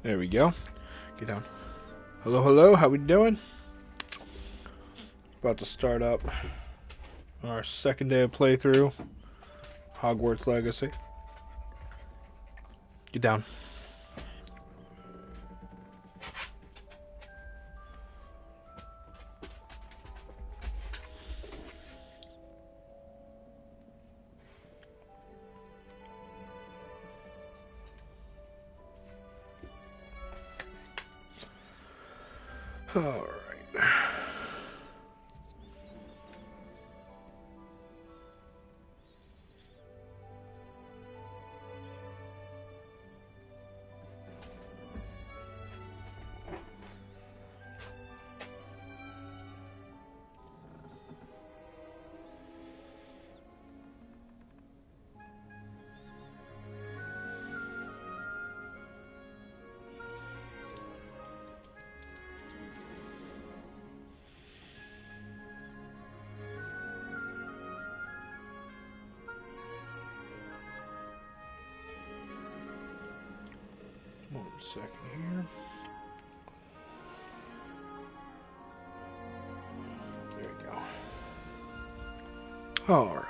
There we go. Get down. Hello, hello. How we doing? About to start up our second day of playthrough. Hogwarts Legacy. Get down. All right. One second here. There we go. All right.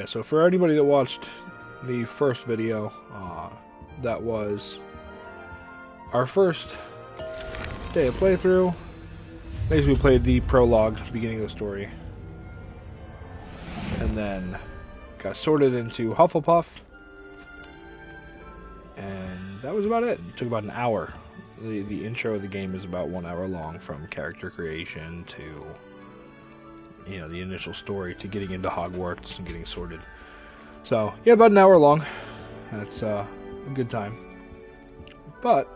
So for anybody that watched the first video, that was our first day of playthrough. Basically, we played the prologue, the beginning of the story, and then got sorted into Hufflepuff, and that was about it. It took about an hour. The intro of the game is about 1 hour long, from character creation to the initial story to getting into Hogwarts and getting sorted. So yeah, about an hour long. That's a good time. But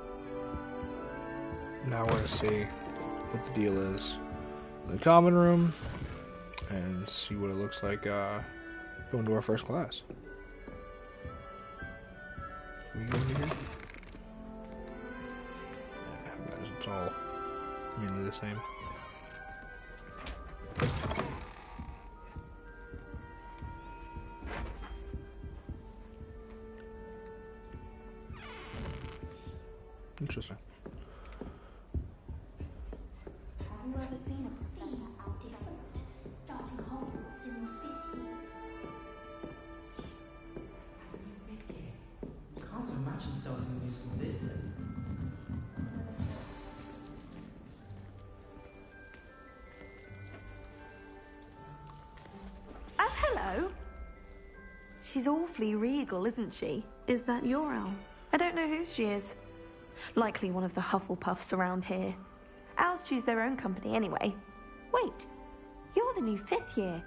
now we're gonna see what the deal is in the common room and see what it looks like going to our first class. Can we go in here? Yeah, it's all mainly the same. Interesting. Have you ever seen a professor out different, starting Hogwarts in your 5th year? Fifth year? Can't imagine starting a new school this late. Oh, hello. She's awfully regal, isn't she? Is that your owl? I don't know who she is. Likely one of the Hufflepuffs around here. Owls choose their own company anyway. Wait, you're the new 5th year.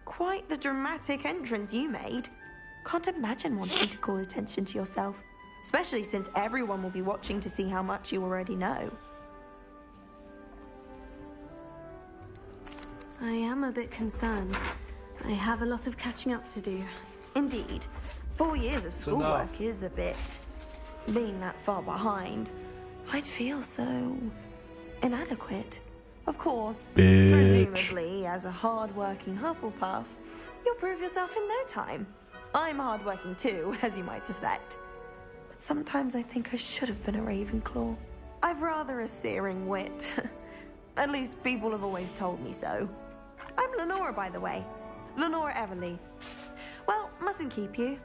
Quite the dramatic entrance you made. Can't imagine wanting to call attention to yourself, especially since everyone will be watching to see how much you already know. I am a bit concerned. I have a lot of catching up to do. Indeed. 4 years of schoolwork is a bit... Being that far behind, I'd feel so... inadequate. Of course, presumably, as a hard-working Hufflepuff, you'll prove yourself in no time. I'm hard-working too, as you might suspect. But sometimes I think I should have been a Ravenclaw. I've rather a searing wit. At least people have always told me so. I'm Lenora, by the way. Lenora Everly. Well, mustn't keep you.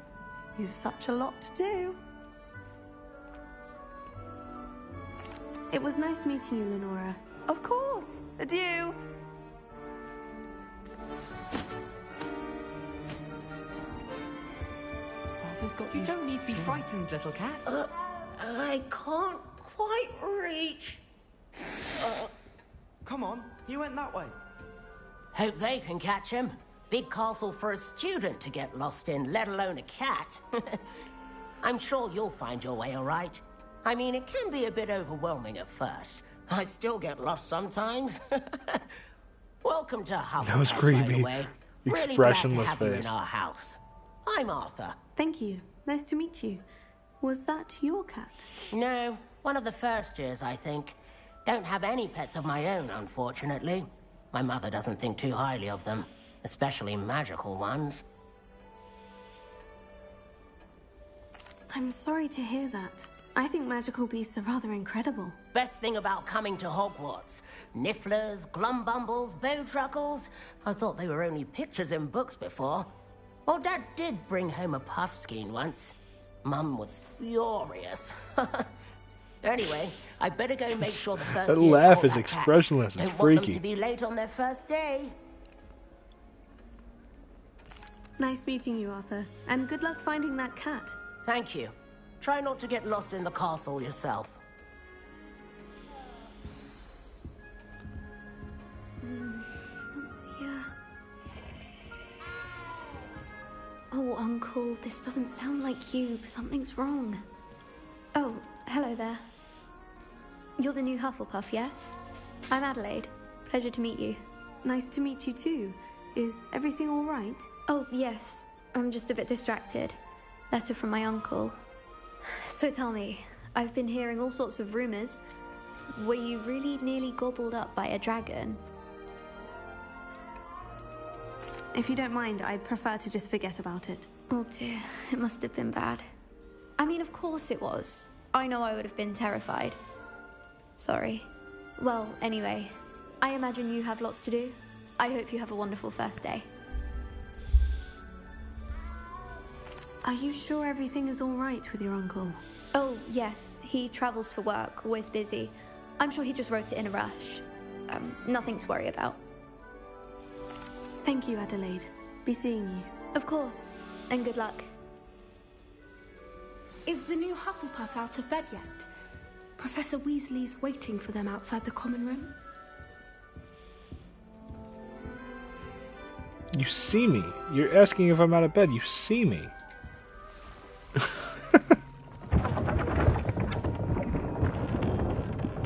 You've such a lot to do. It was nice meeting you, Lenora. Of course. Adieu. Arthur's got you. You don't need to be frightened, little cat. I can't quite reach. Come on, you went that way. Hope they can catch him. Big castle for a student to get lost in, let alone a cat. I'm sure you'll find your way all right. I mean, it can be a bit overwhelming at first. I still get lost sometimes. Welcome to Hufflepuff, That was by the creepy. way. Really glad to Expressionless have you in face. our house. I'm Arthur. Thank you. Nice to meet you. Was that your cat? No, one of the first years, I think. Don't have any pets of my own, unfortunately. My mother doesn't think too highly of them. especially magical ones. I'm sorry to hear that. I think magical beasts are rather incredible. Best thing about coming to Hogwarts. Nifflers, Glumbumbles, Bowtruckles. I thought they were only pictures in books before. Well, Dad did bring home a Puffskein once. Mum was furious. Anyway, I better go make sure the first That years laugh caught is that expressionless. cat. It's Don't want them freaky. to be late on their first day. Nice meeting you, Arthur. And good luck finding that cat. Thank you. Try not to get lost in the castle yourself. Dear. Oh, Uncle, this doesn't sound like you. Something's wrong. Oh, hello there. You're the new Hufflepuff, yes? I'm Adelaide. Pleasure to meet you. Nice to meet you too. Is everything all right? Oh, yes. I'm just a bit distracted. Letter from my uncle. So tell me, I've been hearing all sorts of rumors. Were you really nearly gobbled up by a dragon? If you don't mind, I'd prefer to just forget about it. Oh dear, it must have been bad. I mean, of course it was. I know I would have been terrified. Sorry. Well, anyway, I imagine you have lots to do. I hope you have a wonderful first day. Are you sure everything is all right with your uncle? Oh, yes. He travels for work, always busy. I'm sure he just wrote it in a rush. Nothing to worry about. Thank you, Adelaide. Be seeing you. Of course. And good luck. Is the new Hufflepuff out of bed yet? Professor Weasley's waiting for them outside the common room. You see me. You're asking if I'm out of bed. You see me.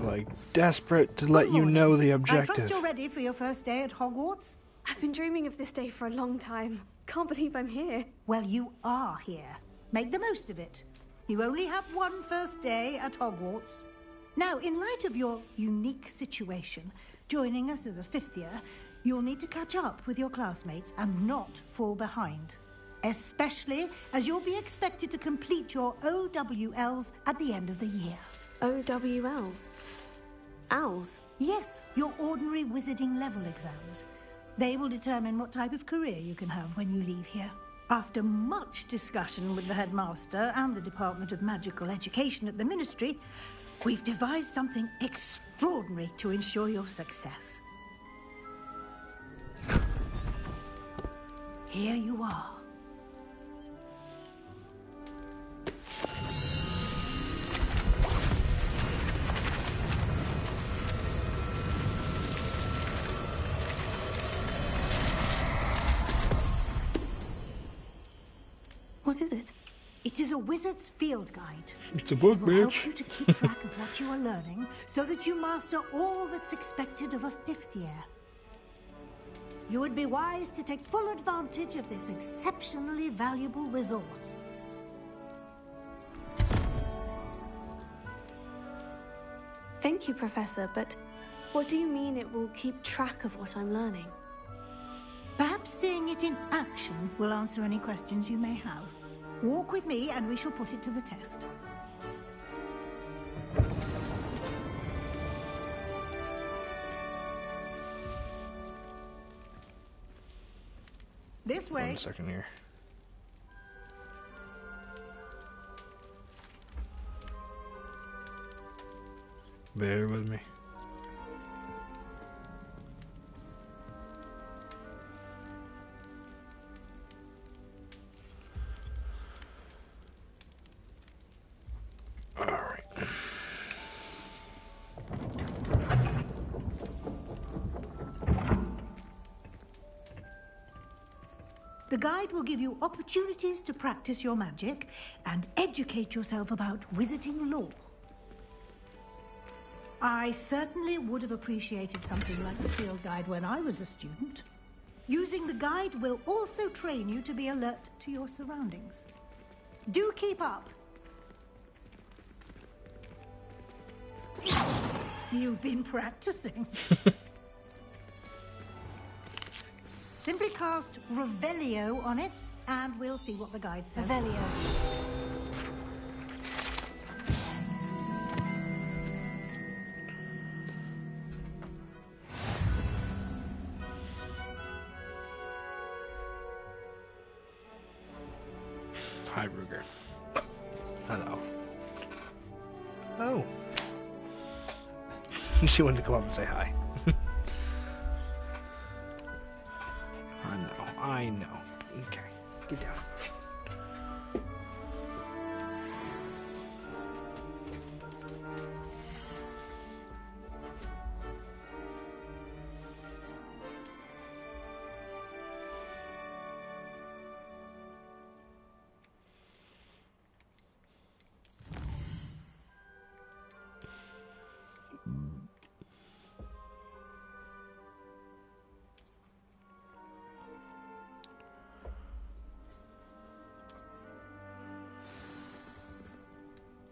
Like, desperate to let you know the I objective. trust you're ready for your first day at Hogwarts? I've been dreaming of this day for a long time. Can't believe I'm here. Well, you are here. Make the most of it. You only have one first day at Hogwarts. Now, in light of your unique situation, joining us as a fifth year, you'll need to catch up with your classmates and not fall behind. Especially as you'll be expected to complete your OWLs at the end of the year. OWLs? Owls? Yes, your ordinary wizarding level exams. They will determine what type of career you can have when you leave here. After much discussion with the headmaster and the Department of Magical Education at the Ministry, we've devised something extraordinary to ensure your success. Here you are. What is it? It is a wizard's field guide. It's a book, It will help bitch. you to keep track of what you are learning so that you master all that's expected of a fifth year. You would be wise to take full advantage of this exceptionally valuable resource. Thank you, Professor, but what do you mean it will keep track of what I'm learning? Perhaps seeing it in action will answer any questions you may have. Walk with me and we shall put it to the test. This way. 1 second here. Bear with me. Alright. The guide will give you opportunities to practice your magic and educate yourself about wizarding lore. I certainly would have appreciated something like the field guide when I was a student. Using the guide will also train you to be alert to your surroundings. Do keep up. You've been practicing. Simply cast Revelio on it, and we'll see what the guide says. Revelio. Hi, Ruger. Hello. Oh. She wanted to come up and say hi. I know. Okay, get down.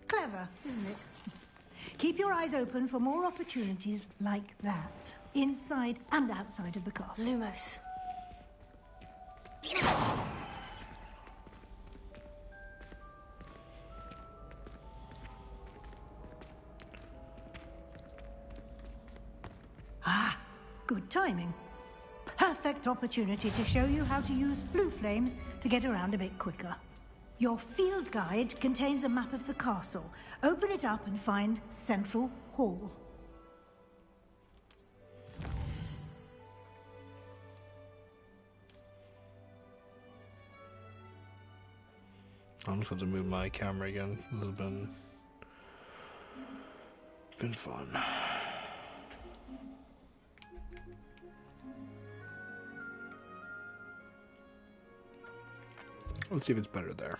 Clever, isn't it? Keep your eyes open for more opportunities like that, inside and outside of the castle. Lumos. Ah, good timing. Perfect opportunity to show you how to use flue flames to get around a bit quicker. Your field guide contains a map of the castle. Open it up and find Central Hall. I'm just going to move my camera again. This has been fun. Let's see if it's better there.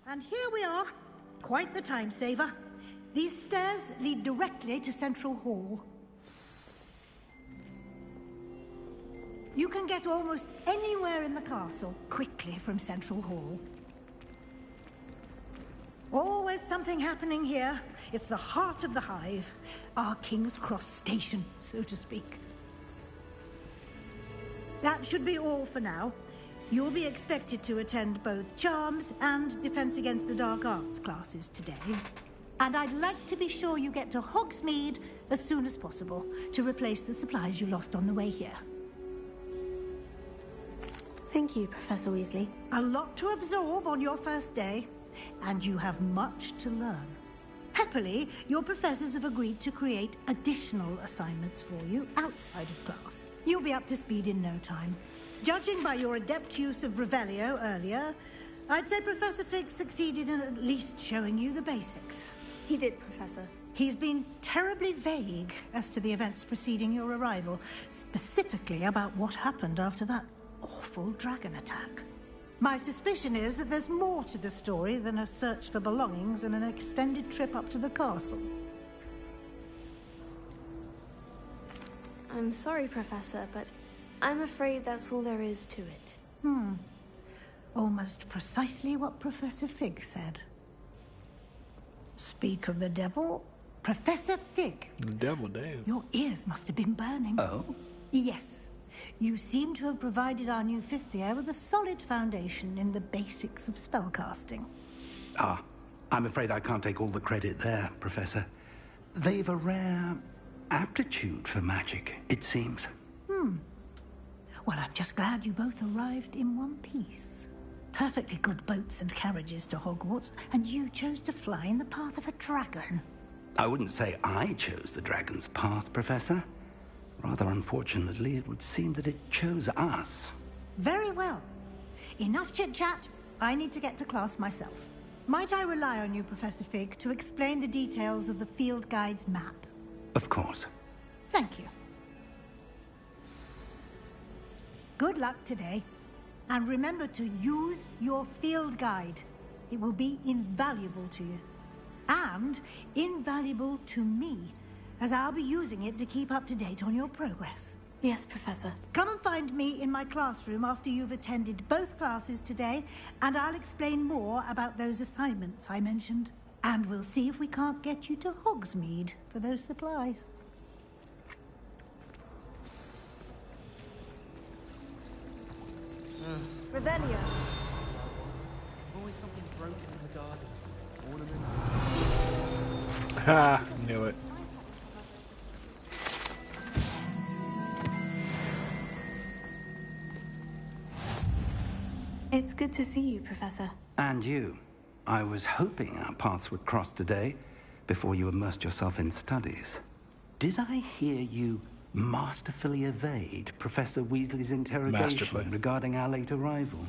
And here we are. Quite the time saver. These stairs lead directly to Central Hall. You can get almost anywhere in the castle quickly from Central Hall. Always something happening here. It's the heart of the hive, our King's Cross station, so to speak. That should be all for now. You'll be expected to attend both Charms and Defense Against the Dark Arts classes today. And I'd like to be sure you get to Hogsmeade as soon as possible to replace the supplies you lost on the way here. Thank you, Professor Weasley. A lot to absorb on your first day, and you have much to learn. Happily, your professors have agreed to create additional assignments for you outside of class. You'll be up to speed in no time. Judging by your adept use of Revelio earlier, I'd say Professor Fig succeeded in at least showing you the basics. He did, Professor. He's been terribly vague as to the events preceding your arrival, specifically about what happened after that awful dragon attack. My suspicion is that there's more to the story than a search for belongings and an extended trip up to the castle. I'm sorry, Professor, but I'm afraid that's all there is to it. Almost precisely what Professor Fig said. Speak of the devil, Professor Fig. The devil, damn. Your ears must have been burning. Oh? Yes. You seem to have provided our new fifth year with a solid foundation in the basics of spellcasting. Ah, I'm afraid I can't take all the credit there, Professor. They've a rare aptitude for magic, it seems. Well, I'm just glad you both arrived in one piece. Perfectly good boats and carriages to Hogwarts, and you chose to fly in the path of a dragon. I wouldn't say I chose the dragon's path, Professor. Rather unfortunately, it would seem that it chose us. Very well. Enough chit-chat. I need to get to class myself. Might I rely on you, Professor Fig, to explain the details of the field guide's map? Of course. Thank you. Good luck today. And remember to use your field guide. It will be invaluable to you. And invaluable to me, as I'll be using it to keep up to date on your progress. Yes, Professor. Come and find me in my classroom after you've attended both classes today, and I'll explain more about those assignments I mentioned. And we'll see if we can't get you to Hogsmeade for those supplies. Revelio. Always something broken in the garden. Ornaments. Ha! Knew it. It's good to see you, Professor. And you. I was hoping our paths would cross today, before you immersed yourself in studies. Did I hear you masterfully evade Professor Weasley's interrogation regarding our late arrival?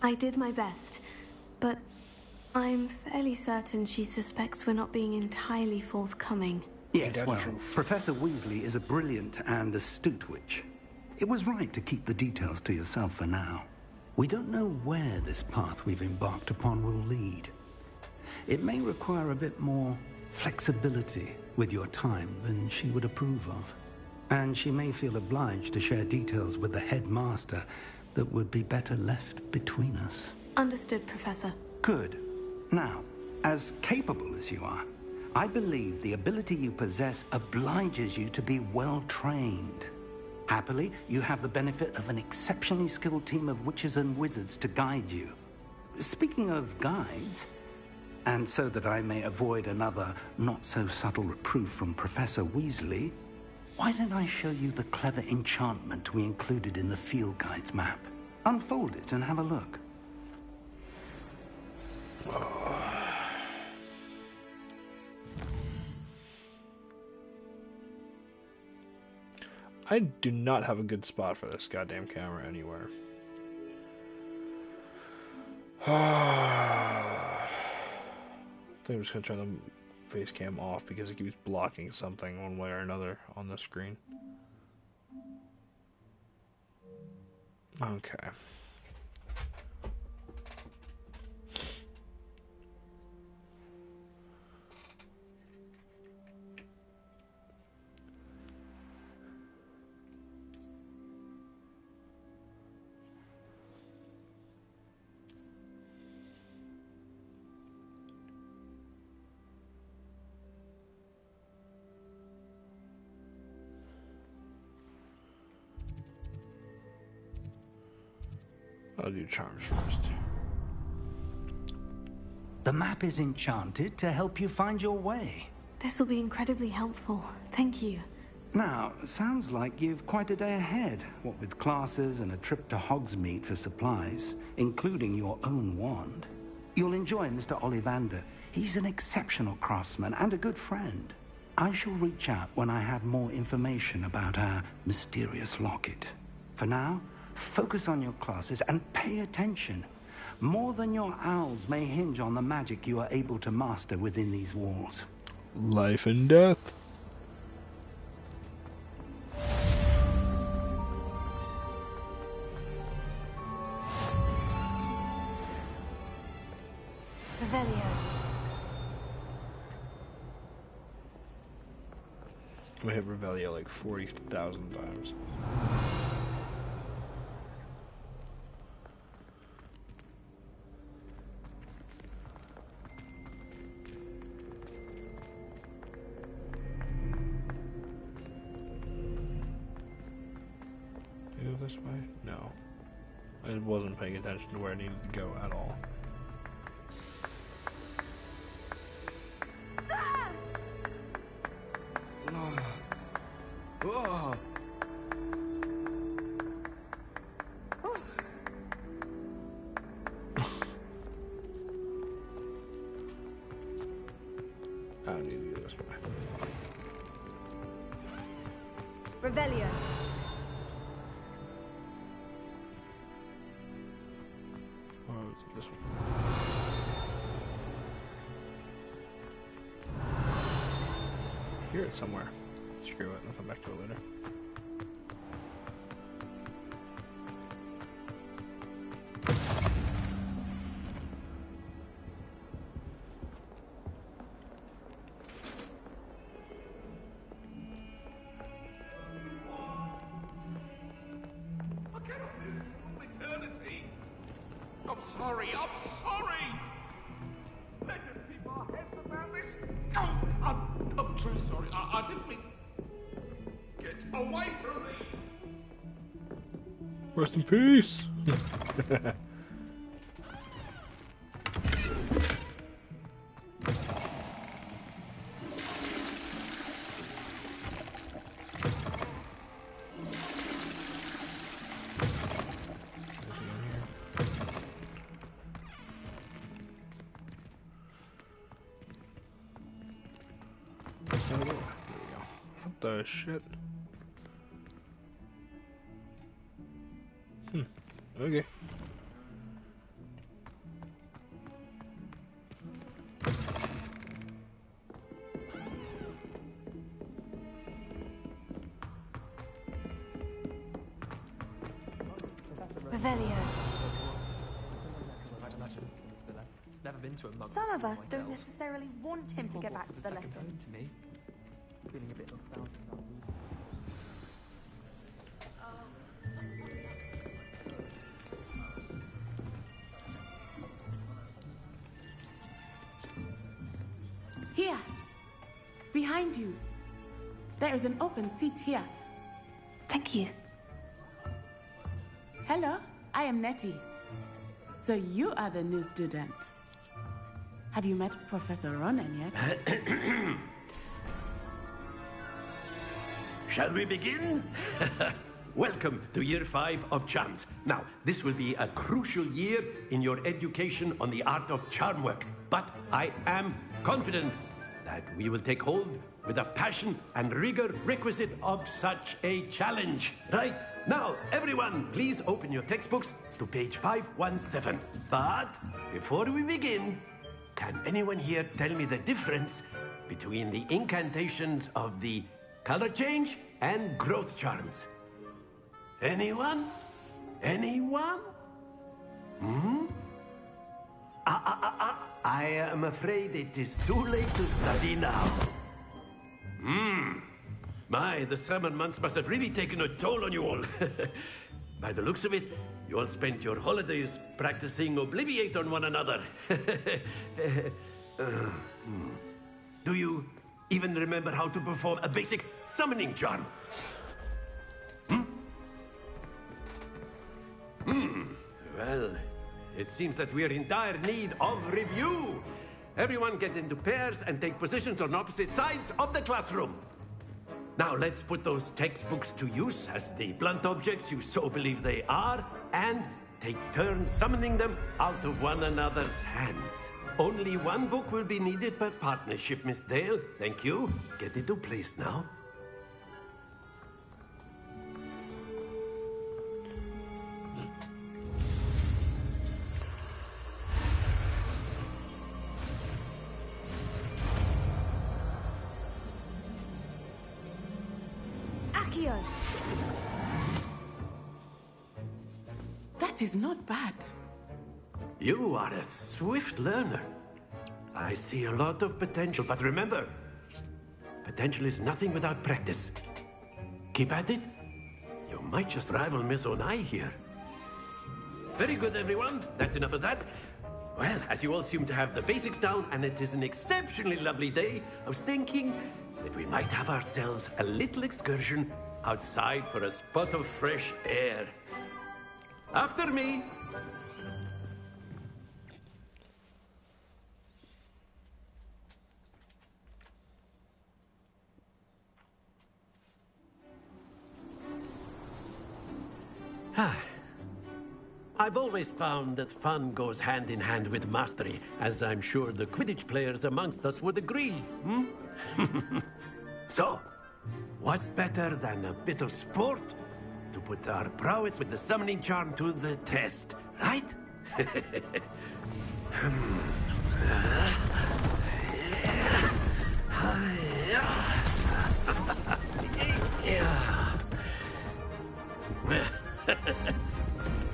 I did my best, but I'm fairly certain she suspects we're not being entirely forthcoming. Yes, well, Professor Weasley is a brilliant and astute witch. It was right to keep the details to yourself for now. We don't know where this path we've embarked upon will lead. It may require a bit more flexibility with your time than she would approve of. And she may feel obliged to share details with the headmaster that would be better left between us. Understood, Professor. Good. Now, as capable as you are, I believe the ability you possess obliges you to be well-trained. Happily, you have the benefit of an exceptionally skilled team of witches and wizards to guide you. Speaking of guides, and so that I may avoid another not-so-subtle reproof from Professor Weasley, why don't I show you the clever enchantment we included in the field guide's map? Unfold it and have a look. I do not have a good spot for this goddamn camera anywhere. I think I'm just gonna turn the face cam off because it keeps blocking something one way or another on the screen. Okay. I'll do charms first. The map is enchanted to help you find your way. This will be incredibly helpful. Thank you. Now, sounds like you've quite a day ahead, what with classes and a trip to Hogsmeade for supplies, including your own wand. You'll enjoy Mr. Ollivander. He's an exceptional craftsman and a good friend. I shall reach out when I have more information about our mysterious locket. For now, focus on your classes and pay attention. More than your owls may hinge on the magic you are able to master within these walls. Life and death. Revelio. We hit Revelio like 40,000 times. Go this way? No. I wasn't paying attention to where I needed to go at all. Oh. I don't need to go this way. Revelio. Or is it this one? I hear it somewhere. Screw it, I'll come back to it later. sorry. Let him keep our heads about this. Oh, I'm truly sorry. I didn't mean... Get away from me! Rest in peace. What the shit? Okay. Revelio. Never been to a monk. Some of us don't necessarily want him to get back to the lesson. To me, feeling a bit nostalgic about Here, behind you. There is an open seat here. Thank you. Hello, I am Nettie. So you are the new student. Have you met Professor Ronan yet? Shall we begin? Welcome to Year 5 of Charms. Now, this will be a crucial year in your education on the art of charm work. But I am confident that we will take hold with the passion and rigor requisite of such a challenge. Right, now, everyone, please open your textbooks to page 517. But before we begin, can anyone here tell me the difference between the incantations of the color change and growth charms? Anyone? Anyone? I am afraid it is too late to study now. My, the summer months must have really taken a toll on you all. By the looks of it, you all spent your holidays practicing Obliviate on one another. Do you even remember how to perform a basic summoning charm? Well, it seems that we are in dire need of review. Everyone get into pairs and take positions on opposite sides of the classroom. Now let's put those textbooks to use as the blunt objects you so believe they are, and take turns summoning them out of one another's hands. Only one book will be needed per partnership, Miss Dale. Thank you. Get into place now. That is not bad. You are a swift learner. I see a lot of potential, but remember, potential is nothing without practice. Keep at it. You might just rival Miss Onai here. Very good, everyone. That's enough of that. Well, as you all seem to have the basics down, and it is an exceptionally lovely day, I was thinking that we might have ourselves a little excursion outside for a spot of fresh air. After me. I've always found that fun goes hand in hand with mastery, as I'm sure the Quidditch players amongst us would agree. So, what better than a bit of sport to put our prowess with the summoning charm to the test, right?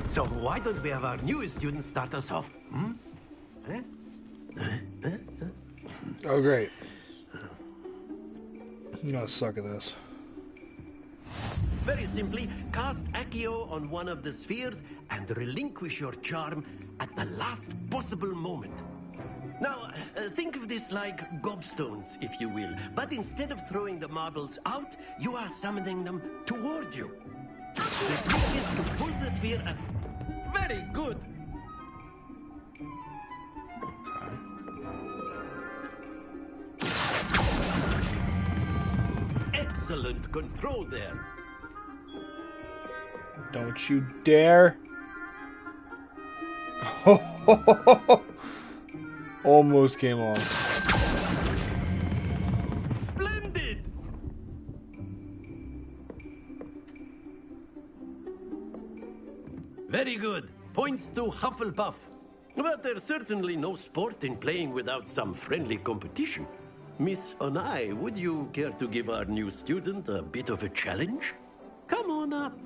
So why don't we have our newest student start us off? Oh, great. I'm gonna suck at this. Very simply, cast Accio on one of the spheres and relinquish your charm at the last possible moment. Now, think of this like gobstones, if you will. But instead of throwing the marbles out, you are summoning them toward you. The trick is to pull the sphere as... Very good! Excellent control there. Don't you dare. Almost came off. Splendid! Very good. Points to Hufflepuff. But there's certainly no sport in playing without some friendly competition. Miss Onai, would you care to give our new student a bit of a challenge? Come on up.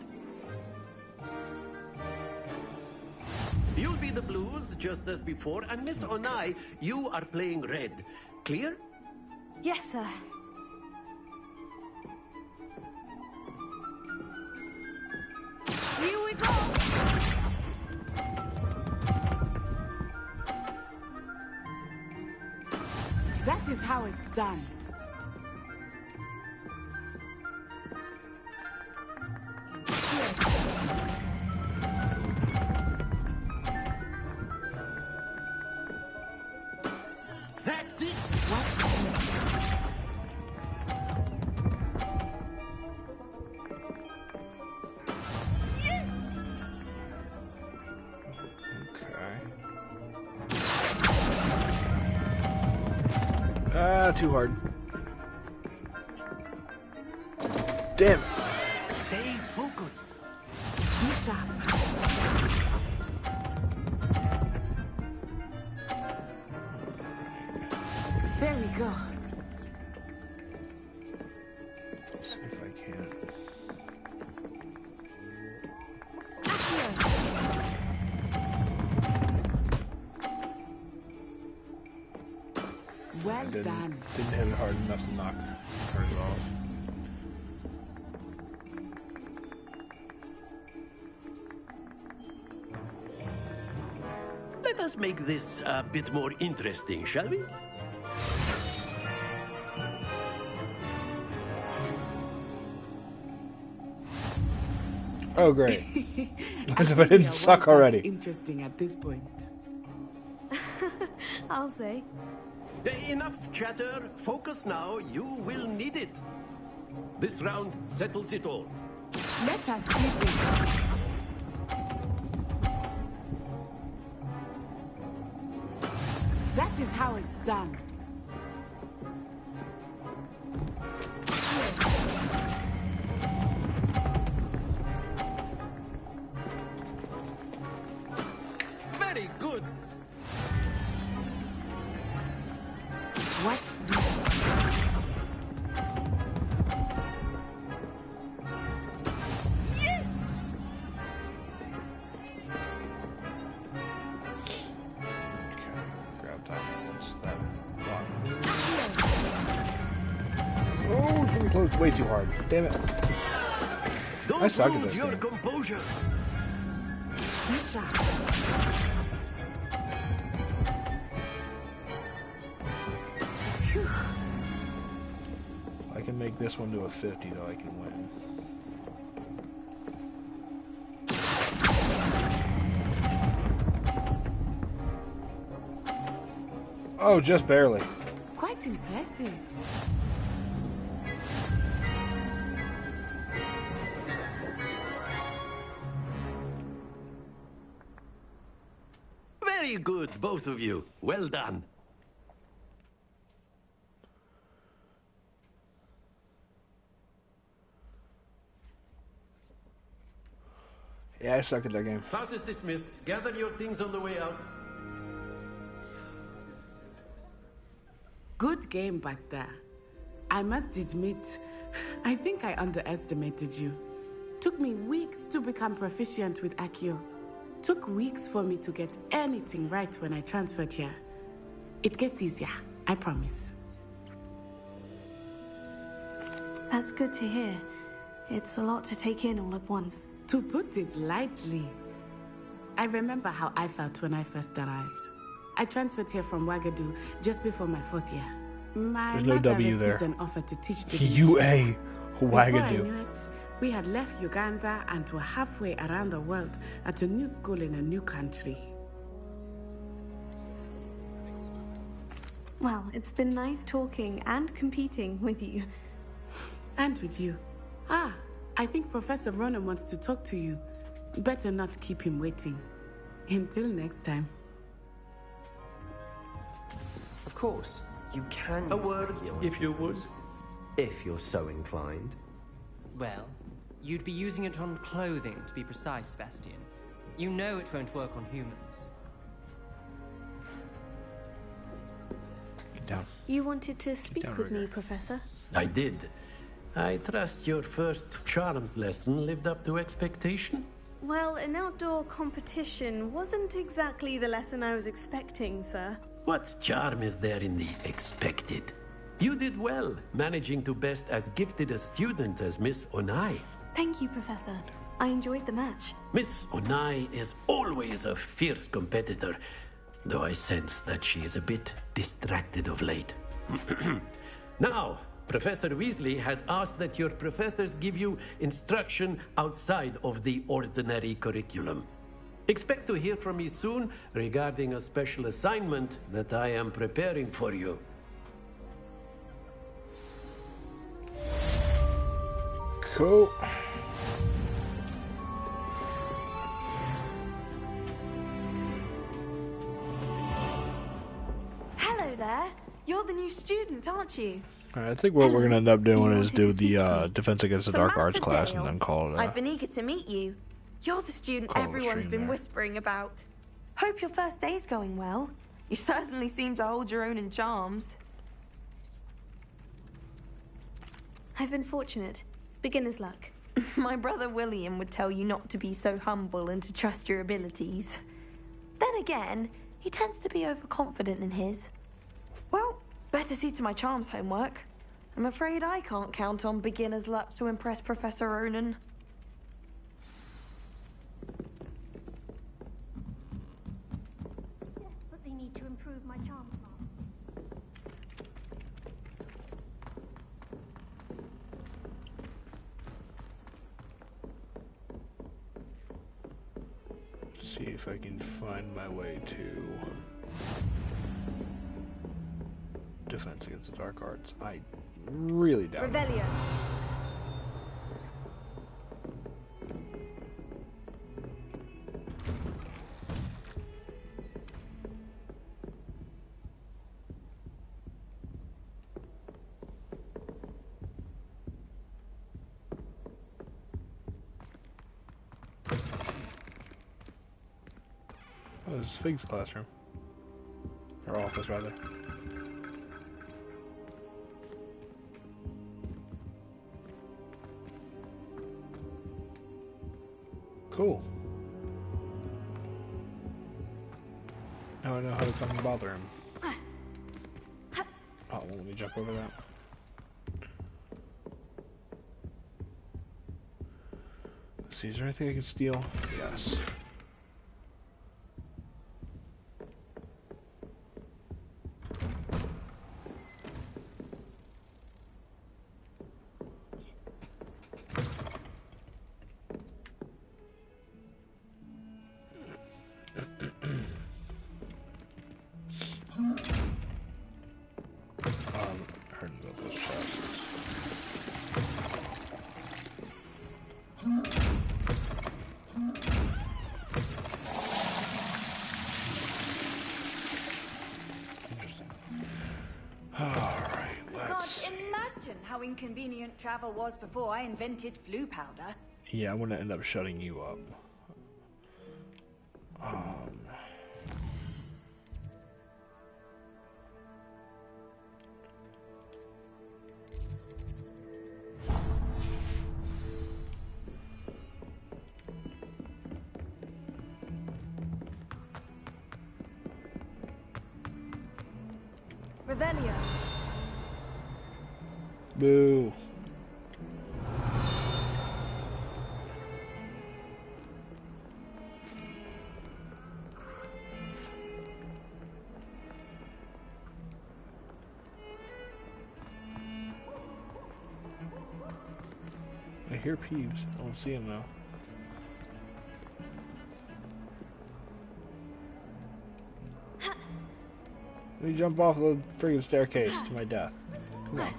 You'll be the blues, just as before, and Miss Onai, you are playing red. Clear? Yes, sir. Here we go! That is how it's done. That's it! Yes! Okay. Too hard. Damn it. Stay focused. Be sharp. There we go. Let's see if I can. Well done. Didn't hit it hard enough to knock hers off. Let us make this a bit more interesting, shall we? Oh, great. As if I didn't suck already. Interesting at this point. I'll say. Enough chatter. Focus now. You will need it. This round settles it all. Let us see this. That is how it's done. Very good. Watch this. Yes! Grab that. What's that? Oh, it's getting close. Way too hard. Damn it. Don't I suck at lose this your game. composure. Be sharp. I can make this one to a 50, though I can win. Oh, just barely. Quite impressive. Very good, both of you. Well done. Yeah, I suck at that game. Class is dismissed. Gather your things on the way out. Good game back there. I must admit, I think I underestimated you. Took me weeks to become proficient with Accio. Took weeks for me to get anything right when I transferred here. It gets easier, I promise. That's good to hear. It's a lot to take in all at once. To put it lightly, I remember how I felt when I first arrived. I transferred here from Wagadu just before my 4th year. My There's no mother W received there. an offer to teach divination. UA Before I Wagadu. knew it, we had left Uganda and were halfway around the world at a new school in a new country. Well, it's been nice talking and competing with you. And with you. I think Professor Ronan wants to talk to you. Better not keep him waiting. Until next time. Of course, you can A use word, the key on if you would. If you're so inclined. Well, you'd be using it on clothing, to be precise, Sebastian. You know it won't work on humans. Get down. You wanted to speak with me, Professor? I did. I trust your first charms lesson lived up to expectation? Well, an outdoor competition wasn't exactly the lesson I was expecting, sir. What charm is there in the expected? You did well, managing to best as gifted a student as Miss Onai. Thank you, Professor. I enjoyed the match. Miss Onai is always a fierce competitor, though I sense that she is a bit distracted of late. Now, Professor Weasley has asked that your professors give you instruction outside of the ordinary curriculum. Expect to hear from me soon regarding a special assignment that I am preparing for you. Cool. Hello there. You're the new student, aren't you? I think what we're gonna end up doing is do wanted to speak to the me. Defense Against the Dark Arts class and Dale. then call it I've been eager to meet you. You're the student Call it a everyone's stream been there. whispering about. Hope your first day's going well. You certainly seem to hold your own in charms. I've been fortunate. Beginner's luck. My brother William would tell you not to be so humble and to trust your abilities. Then again, he tends to be overconfident in his. Well, better see to my charms homework. I'm afraid I can't count on beginner's luck to impress Professor Ronan. But they need to improve my charms, Mom. See if I can find my way to Defense Against the Dark Arts. I really doubt it. Revelio. Oh, this is Fig's classroom. Or office, rather. Cool. Now I know how to come and bother him. Oh, well, let me jump over that. Let's see, is there anything I can steal? Yes. Heard about those chests. Interesting. Alright, let's... Can't imagine how inconvenient travel was before I invented flu powder. Yeah, I'm gonna end up shutting you up. Revelio. Boo. I hear Peeves. I don't see him though. Let me jump off the friggin' staircase to my death. Come on.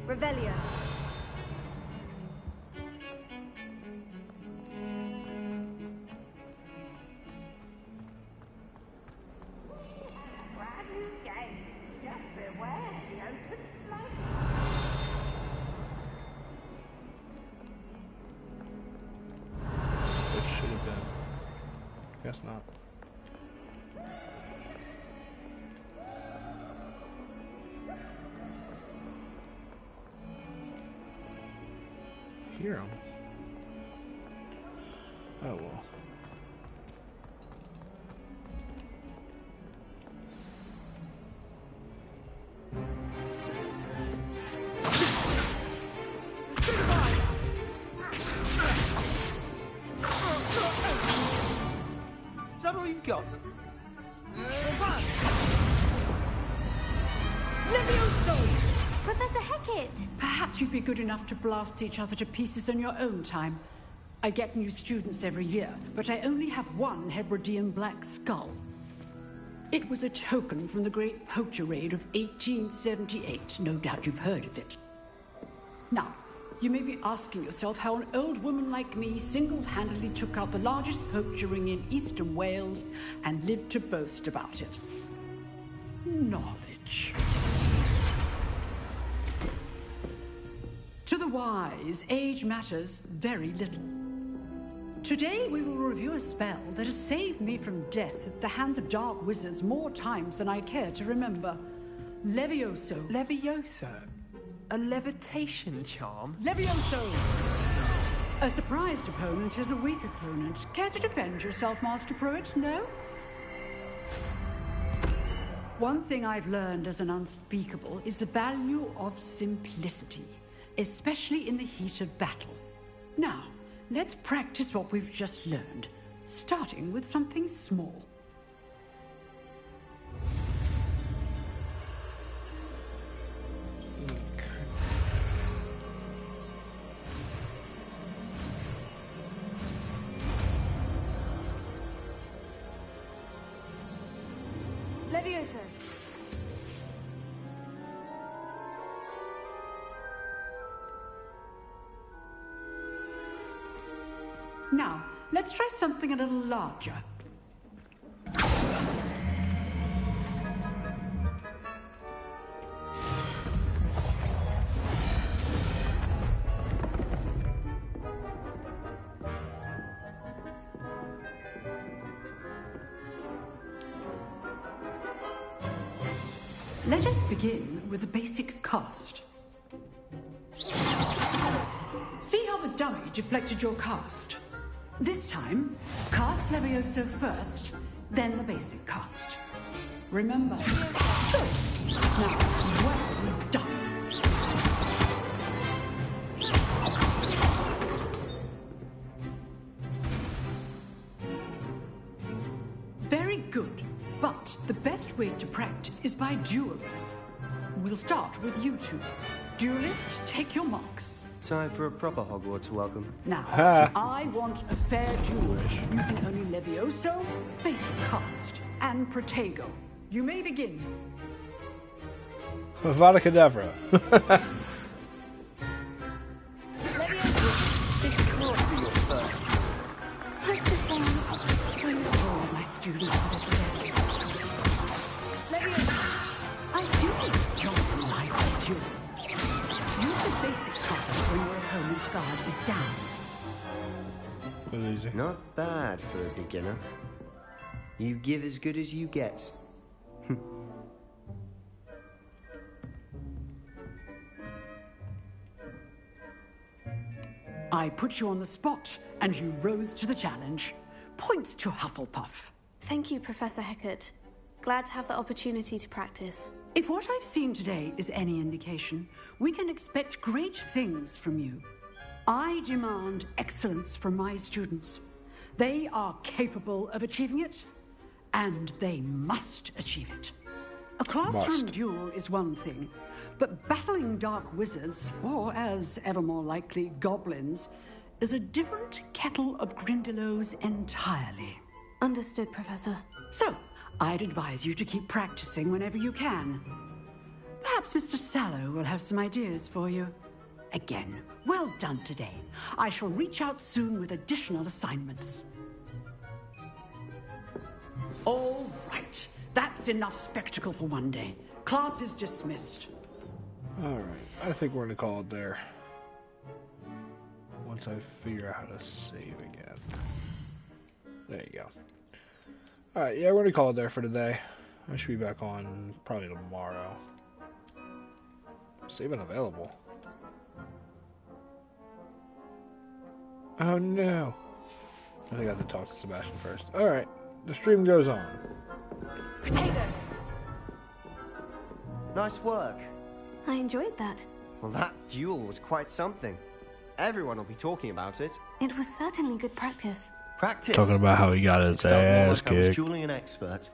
Revelio. Guess not. Hear him. Oh well. Is that all you've got? Levioso! Professor Hecat! Perhaps you'd be good enough to blast each other to pieces on your own time. I get new students every year, but I only have one Hebridean black skull. It was a token from the Great Poacher Raid of 1878. No doubt you've heard of it. Now, you may be asking yourself how an old woman like me single-handedly took out the largest poacher ring in eastern Wales and lived to boast about it. Knowledge. To the wise, age matters very little. Today we will review a spell that has saved me from death at the hands of dark wizards more times than I care to remember. Levioso. Levioso? A levitation charm? Levioso! A surprised opponent is a weak opponent. Care to defend yourself, Master Pruitt? No? One thing I've learned as an unspeakable is the value of simplicity, especially in the heat of battle. Now, let's practice what we've just learned, starting with something small. Levioso. Now, let's try something a little larger. Let us begin with the basic cast. See how the dummy deflected your cast? This time, cast Levioso first, then the basic cast. Remember. Good. Now, well done. Very good. But the best way to practice is by dueling. We'll start with you two. Duelists, take your marks. Time for a proper Hogwarts welcome. Now, I want a fair duel using only Levioso, basic cast, and Protego. You may begin. Avada Kedavra. This can't be your first. All my students for this event. Levioso, I do this job in life duel. Use the basic cast when your opponent's guard is down. Not bad for a beginner. You give as good as you get. I put you on the spot, and you rose to the challenge. Points to Hufflepuff. Thank you, Professor Hecat. Glad to have the opportunity to practice. If what I've seen today is any indication, we can expect great things from you. I demand excellence from my students. They are capable of achieving it, and they must achieve it. A classroom duel is one thing, but battling dark wizards, or as ever more likely, goblins, is a different kettle of Grindylows entirely. Understood, Professor. So, I'd advise you to keep practicing whenever you can. Perhaps Mr. Sallow will have some ideas for you. Again, well done today. I shall reach out soon with additional assignments. All right. That's enough spectacle for one day. Class is dismissed. Alright, I think we're going to call it there. Once I figure out how to save again. There you go. Alright, yeah, we're going to call it there for today. I should be back on probably tomorrow. Save unavailable. Oh no. I think I have to talk to Sebastian first. Alright, the stream goes on. Potato! Nice work. I enjoyed that. Well, that duel was quite something. Everyone will be talking about it. It was certainly good practice. Practice? Talking about how he got his Felt more ass like I was kicked. dueling an expert.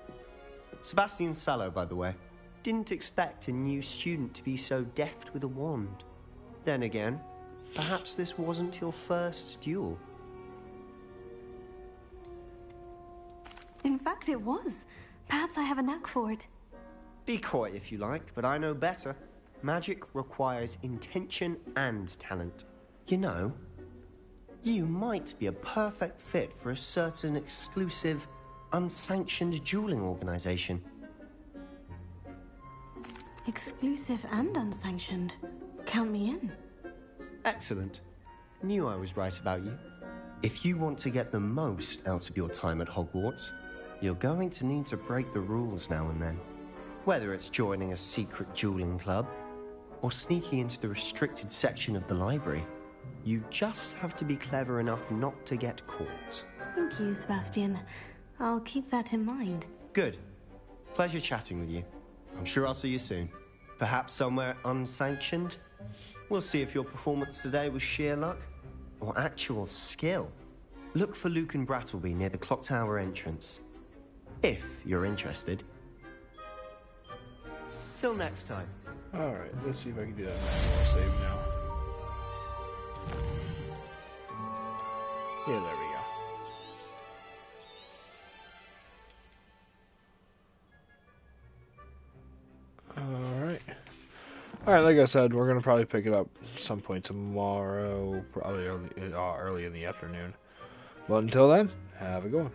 Sebastian Sallow, by the way. Didn't expect a new student to be so deft with a wand. Then again, perhaps this wasn't your first duel. In fact, it was. Perhaps I have a knack for it. Be coy if you like, but I know better. Magic requires intention and talent. You know, you might be a perfect fit for a certain exclusive, unsanctioned dueling organization. Exclusive and unsanctioned. Count me in. Excellent. Knew I was right about you. If you want to get the most out of your time at Hogwarts, you're going to need to break the rules now and then. Whether it's joining a secret dueling club, or sneaking into the restricted section of the library, you just have to be clever enough not to get caught. Thank you, Sebastian. I'll keep that in mind. Good. Pleasure chatting with you. I'm sure I'll see you soon. Perhaps somewhere unsanctioned? We'll see if your performance today was sheer luck or actual skill. Look for Luke and Brattleby near the clock tower entrance. If you're interested. Till next time. Alright, let's see if I can do that manual save now. Yeah, there we go. Alright, like I said, we're going to probably pick it up some point tomorrow, probably early in the afternoon. But until then, have a good one.